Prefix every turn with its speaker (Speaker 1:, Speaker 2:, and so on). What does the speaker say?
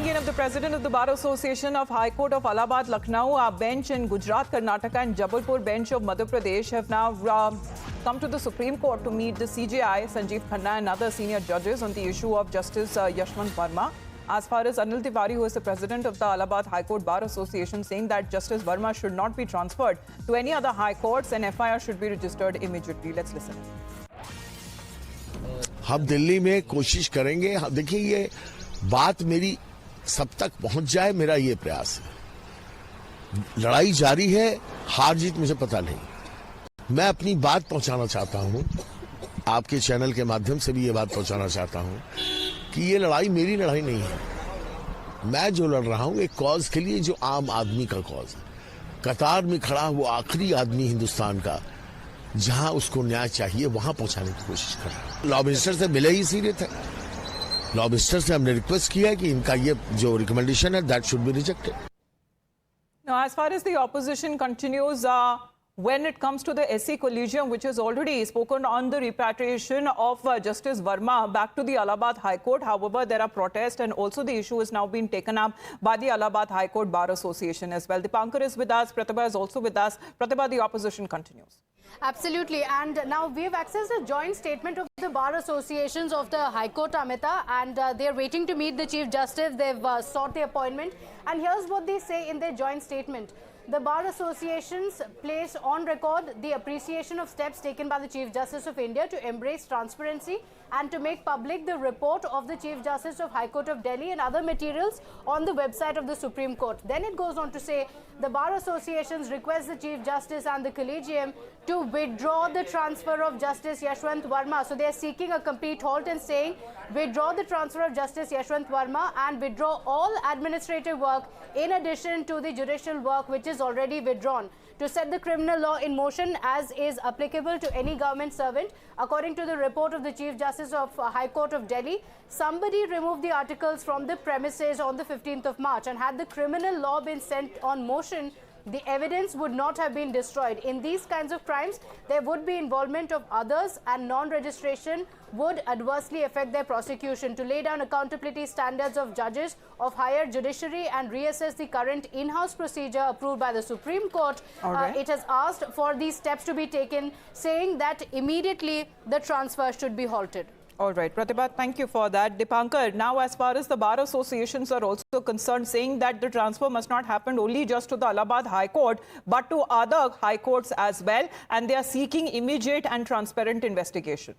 Speaker 1: again of the President of the Bar Association of High Court of Allahabad, Lucknow, our bench in Gujarat, Karnataka and Jabalpur bench of Madhya Pradesh have now come to the Supreme Court to meet the CJI, Sanjeev Khanna and other senior judges on the issue of Justice Yashwant Verma. As far as Anil Tiwari, who is the President of the Allahabad High Court Bar Association, saying that Justice Verma should not be transferred to any other high courts and FIR should be registered immediately. Let's listen.
Speaker 2: हम दिल्ली में कोशिश करेंगे। देखिए, ये बात मेरी सब तक पहुंच जाए, मेरा ये प्रयास है। लड़ाई जारी है, हार जीत मुझे पता नहीं। मैं अपनी बात पहुंचाना चाहता हूं, आपके चैनल के माध्यम से भी ये बात पहुंचाना चाहता हूं कि ये लड़ाई मेरी लड़ाई नहीं है। मैं जो लड़ रहा हूं एक कॉज के लिए जो आम आदमी का कॉज है। कतार में खड़ा वो आखिरी आदमी हिंदुस्तान का, जहां उसको न्याय चाहिए वहां पहुंचाने की कोशिश कर रहा हूं। लॉ मिनिस्टर से मिले ही इसीलिए थे। लॉ मिनिस्टर से हमने रिक्वेस्ट किया है कि इनका ये जो रिकमेंडेशन है that should be rejected.
Speaker 1: Now, as far as the opposition continues, when it comes to the SC Collegium, which has already spoken on the repatriation of Justice Verma back to the Allahabad High Court. However, there are protests and also the issue is now being taken up by the Allahabad High Court Bar Association as well. Dipankar is with us. Pratibha is also with us. Pratibha, the opposition continues.
Speaker 3: Absolutely. And now we have accessed a joint statement of the Bar Associations of the High Court, Amita, and they're waiting to meet the Chief Justice. They've sought the appointment. And here's what they say in their joint statement. The Bar Associations place on record the appreciation of steps taken by the Chief Justice of India to embrace transparency and to make public the report of the Chief Justice of High Court of Delhi and other materials on the website of the Supreme Court. Then it goes on to say, the Bar Associations request the Chief Justice and the Collegium to withdraw the transfer of Justice Yashwant Verma. So they are seeking a complete halt and saying, withdraw the transfer of Justice Yashwant Verma and withdraw all administrative work in addition to the judicial work which is already withdrawn, to set the criminal law in motion as is applicable to any government servant. According to the report of the Chief Justice of High Court of Delhi, somebody removed the articles from the premises on the 15th of March, and had the criminal law been sent on motion, the evidence would not have been destroyed. In these kinds of crimes, there would be involvement of others, and non-registration would adversely affect their prosecution. To lay down accountability standards of judges of higher judiciary and reassess the current in-house procedure approved by the Supreme Court, it has asked for these steps to be taken, saying that immediately the transfer should be halted.
Speaker 1: All right, Pratibha, thank you for that. Dipankar, now as far as the bar associations are also concerned, saying that the transfer must not happen only just to the Allahabad High Court, but to other high courts as well, and they are seeking immediate and transparent investigation.